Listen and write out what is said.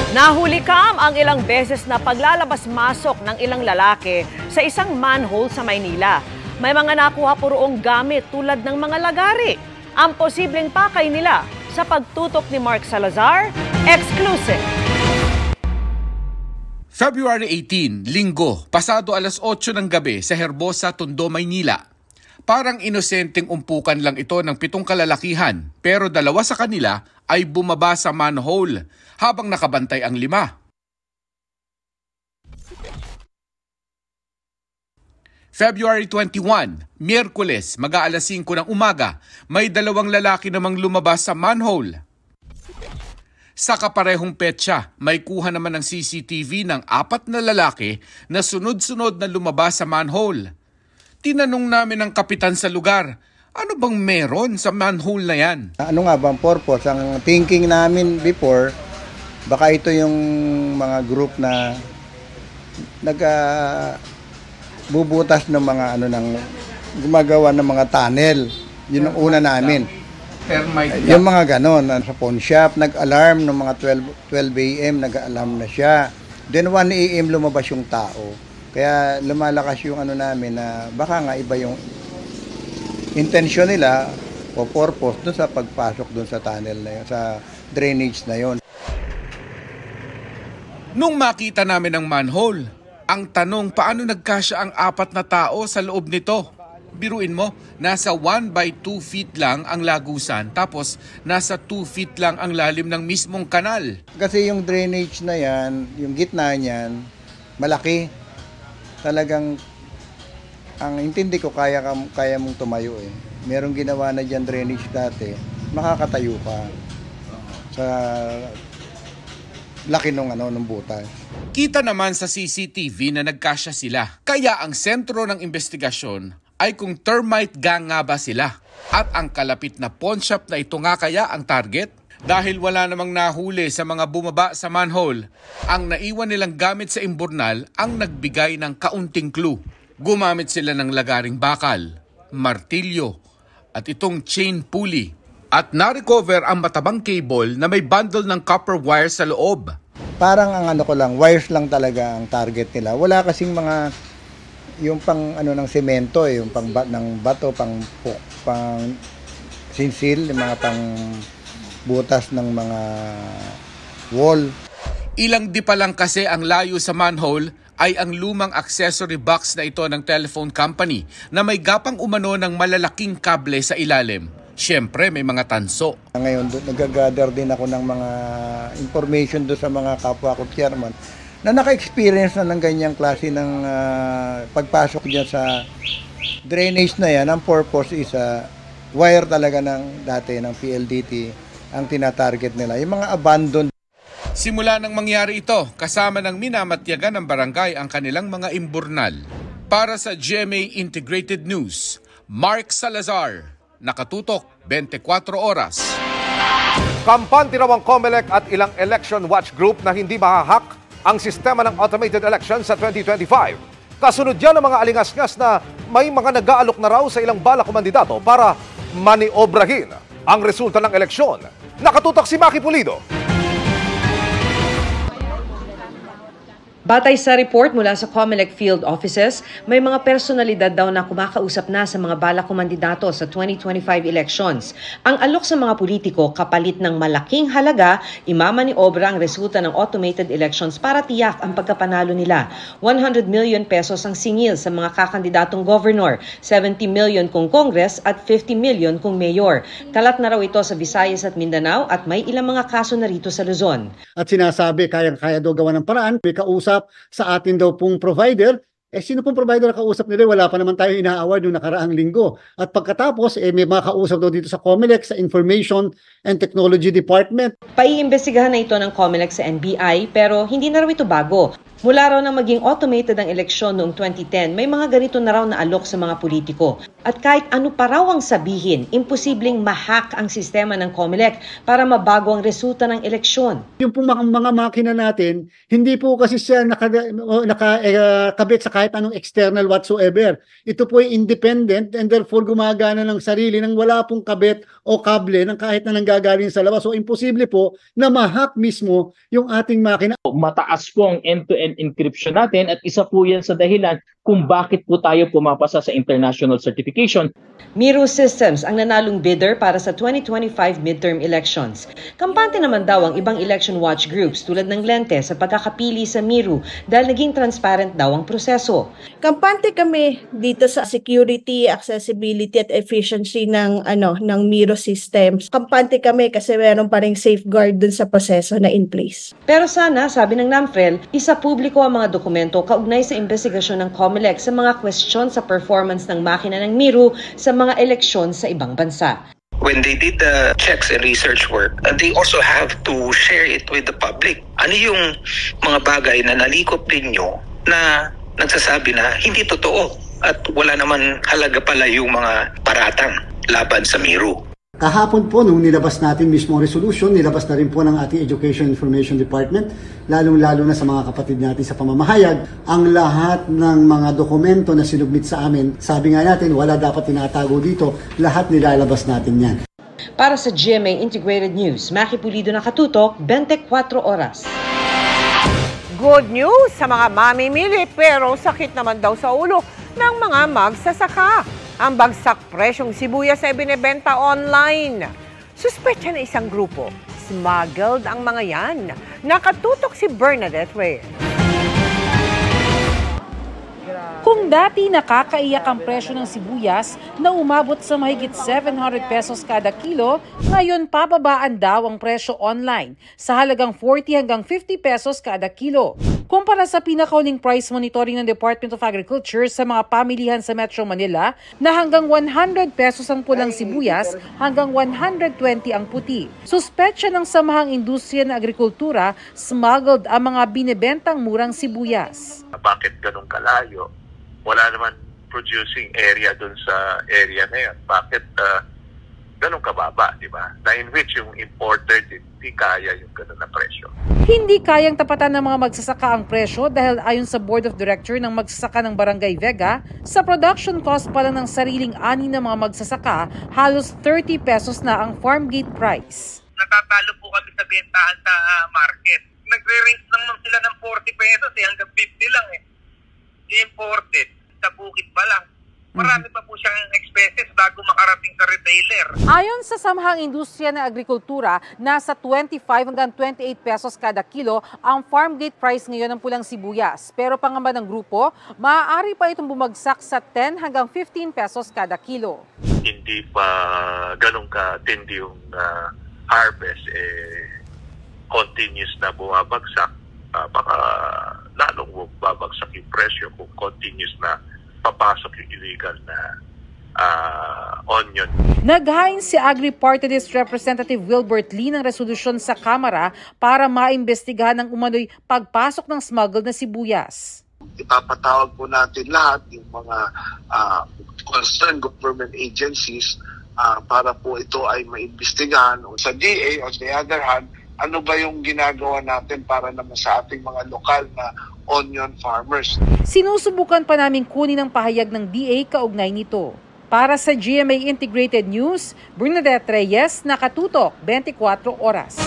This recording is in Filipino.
Nahulikam ang ilang beses na paglalabas-masok ng ilang lalaki sa isang manhole sa Maynila. May mga nakuha po roong gamit tulad ng mga lagari. Ang posibleng pakay nila sa pagtutok ni Mark Salazar, exclusive. February 18, Linggo, pasado alas 8 ng gabi sa Herbosa, Tondo, Maynila. Parang inosenteng umpukan lang ito ng 7 kalalakihan, pero 2 sa kanila ay bumaba sa manhole habang nakabantay ang 5. February 21, Miyerkules, mag-aalas 5 ng umaga, may 2 lalaki namang lumabas sa manhole. Sa kaparehong petsa, may kuha naman ng CCTV ng 4 na lalaki na sunod-sunod na lumabas sa manhole. Tinanong namin ang kapitan sa lugar, ano bang meron sa manhole na yan? Ano nga bang purpose? Ang thinking namin before, baka ito yung mga group na bubutas ng mga gumagawa ng mga tunnel. Yun ang una namin. Yung mga ganon, sa pawn shop, nag-alarm ng mga 12 a.m., nag-alarm na siya. Then 1 a.m. lumabas yung tao. Kaya lumalakas yung namin na baka nga iba yung intention nila o purpose dun sa pagpasok dun sa tunnel na yun, sa drainage na yun. Nung makita namin ang manhole, ang tanong paano nagkasya ang 4 na tao sa loob nito? Biruin mo, nasa 1 by 2 feet lang ang lagusan tapos nasa 2 feet lang ang lalim ng mismong kanal. Kasi yung drainage na yan, yung gitna niyan, malaki. Talagang, ang intindi ko, kaya mong tumayo eh. Merong ginawa na dyan drainage dati, makakatayo ka sa laki nung butas. Kita naman sa CCTV na nagkasya sila. Kaya ang sentro ng investigasyon ay kung termite gang nga ba sila. At ang kalapit na pawn shop na ito nga kaya ang target? Dahil wala namang nahuli sa mga bumaba sa manhole, ang naiwan nilang gamit sa imburnal ang nagbigay ng kaunting clue. Gumamit sila ng lagaring bakal, martilyo, at itong chain pulley. At na-recover ang matabang cable na may bundle ng copper wire sa loob. Parang ang wires lang talaga ang target nila. Wala kasing mga, yung pang ng semento, yung pang ng bato, pang sinsil, yung mga pang butas ng mga wall. Ilang di pa lang kasi ang layo sa manhole ay ang lumang accessory box na ito ng telephone company na may gapang umano ng malalaking kable sa ilalim. Siyempre may mga tanso. Ngayon nag-gather din ako ng mga information do sa mga kapwa ko chairman na naka-experience na ng ganyang klase ng pagpasok dyan sa drainage na yan. Ang purpose is wire talaga ng dati ng PLDT ang tinatarget nila, yung mga abandoned. Simula nang mangyari ito, kasama ng minamatyagan ng barangay ang kanilang mga imburnal. Para sa GMA Integrated News, Mark Salazar, nakatutok 24 oras. Kampante raw ang COMELEC at ilang election watch group na hindi mahahack ang sistema ng automated election sa 2025. Kasunod yan ang mga alingas-ngas na may mga nag-aalok na raw sa ilang balak kumandidato para maniobrahin ang resulta ng eleksyon. Nakatutok si Maki Pulido. Batay sa report mula sa COMELEC field offices, may mga personalidad daw na kumakausap na sa mga balak kumandidato sa 2025 elections. Ang alok sa mga politiko kapalit ng malaking halaga, imamaniobra ang resulta ng automated elections para tiyak ang pagkapanalo nila. 100 million pesos ang singil sa mga kakandidatong governor, 70 million kung Congress at 50 million kung mayor. Kalat na raw ito sa Visayas at Mindanao at may ilang mga kaso na rito sa Luzon. At sinasabi kaya daw gawa ng paraan, may kausap sa atin daw pong provider. Sino pong provider na kausap nila? Wala pa naman tayo ina-award nung nakaraang linggo. At pagkatapos, may mga kausap daw dito sa COMELEC, sa Information and Technology Department. Paiimbestigahan na ito ng COMELEC sa NBI pero hindi na raw ito bago. Mula raw nang maging automated ang eleksyon noong 2010, may mga ganito na raw na alok sa mga politiko. At kahit ano pa raw ang sabihin, imposibleng ma-hack ang sistema ng COMELEC para mabago ang resulta ng eleksyon. Yung pong mga makina natin, hindi po kasi siya nakakabit sa kahit anong external whatsoever. Ito po ay independent and therefore gumagana ng sarili nang wala pong kabit o kable ng kahit na nanggagaling sa labas. So imposible po na ma-hack mismo yung ating makina. Mataas po ang end-to-end encryption natin at isa po yan sa dahilan kung bakit po tayo pumapasa sa international certification. Miro Systems ang nanalong bidder para sa 2025 midterm elections. Kampante naman daw ang ibang election watch groups tulad ng Lente sa pagkakapili sa Miro dahil naging transparent daw ang proseso. Kampante kami dito sa security, accessibility at efficiency ng Miro Systems. Kampante kami kasi meron pa ring safeguard dun sa proseso na in place. Pero sana, sabi ng NAMFREL, isa publiko ang mga dokumento kaugnay sa investigasyon ng COMELEC sa mga question sa performance ng makina ng Miro sa mga eleksyon sa ibang bansa. When they did the checks and research work, they also have to share it with the public. Ano yung mga bagay na nalikop ninyo na nagsasabi na hindi totoo at wala naman halaga pala yung mga paratang laban sa Miro? Kahapon po, nung nilabas natin mismo ang resolution, nilabas na rin po ng ating Education Information Department, lalong-lalo na sa mga kapatid natin sa pamamahayag, ang lahat ng mga dokumento na sinubmit sa amin. Sabi nga natin, wala dapat tinatago dito, lahat nilalabas natin yan. Para sa GMA Integrated News, Maki Pulido nakatutok, 24 oras. Good news sa mga mamimili pero sakit naman daw sa ulo ng mga magsasaka. Ang bagsak presyong sibuyas na ibinebenta online. Suspetya na isang grupo. Smuggled ang mga yan. Nakatutok si Bernadette Reyes. Kung dati nakakaiyak ang presyo ng sibuyas na umabot sa mahigit 700 pesos kada kilo, ngayon pababaan daw ang presyo online sa halagang 40 hanggang 50 pesos kada kilo. Kumpara sa pinakauling price monitoring ng Department of Agriculture sa mga pamilihan sa Metro Manila na hanggang 100 pesos ang pulang sibuyas hanggang 120 ang puti. Suspetsya ng Samahang Industriya ng Agrikultura, smuggled ang mga binebentang murang sibuyas. Bakit ganun kalayo? Wala naman producing area dun sa area na yun. Bakit ganun kababa, di ba? Na in which yung importer hindi kaya yung ganun na presyo. Hindi kayang tapatan ng mga magsasaka ang presyo dahil ayon sa Board of Director ng magsasaka ng Barangay Vega, sa production cost pa lang ng sariling ani ng mga magsasaka, halos 30 pesos na ang farm gate price. Natatalo po kami sa bentahan sa market. Nagre-range lang sila ng 40 pesos hanggang 50 lang eh. Imported sa bukid pa lang. Marami pa po siyang expenses bago makarating sa retailer. Ayon sa Samahang Industriya ng Agrikultura, nasa 25 hanggang 28 pesos kada kilo ang farm gate price ngayon ng pulang sibuyas. Pero pangamba ng grupo, maaari pa itong bumagsak sa 10 hanggang 15 pesos kada kilo. Hindi pa ganun katindi yung harvest, continuous na bumabagsak. Baka lalong babagsak yung presyo kung continuous na papasok yung illegal na onion. Naghain si Agri-Party List Representative Wilbert Lee ng resolusyon sa Kamara para maimbestigahan ng umano'y pagpasok ng smuggled na sibuyas. Ipapatawag po natin lahat yung mga concerned government agencies para po ito ay maimbestigahan. Sa DA, on the other hand, ano ba yung ginagawa natin para naman sa ating mga lokal na onion farmers. Sinusubukan pa namin kunin ang pahayag ng DA kaugnay nito. Para sa GMA Integrated News, Bernadette Reyes, nakatutok 24 oras.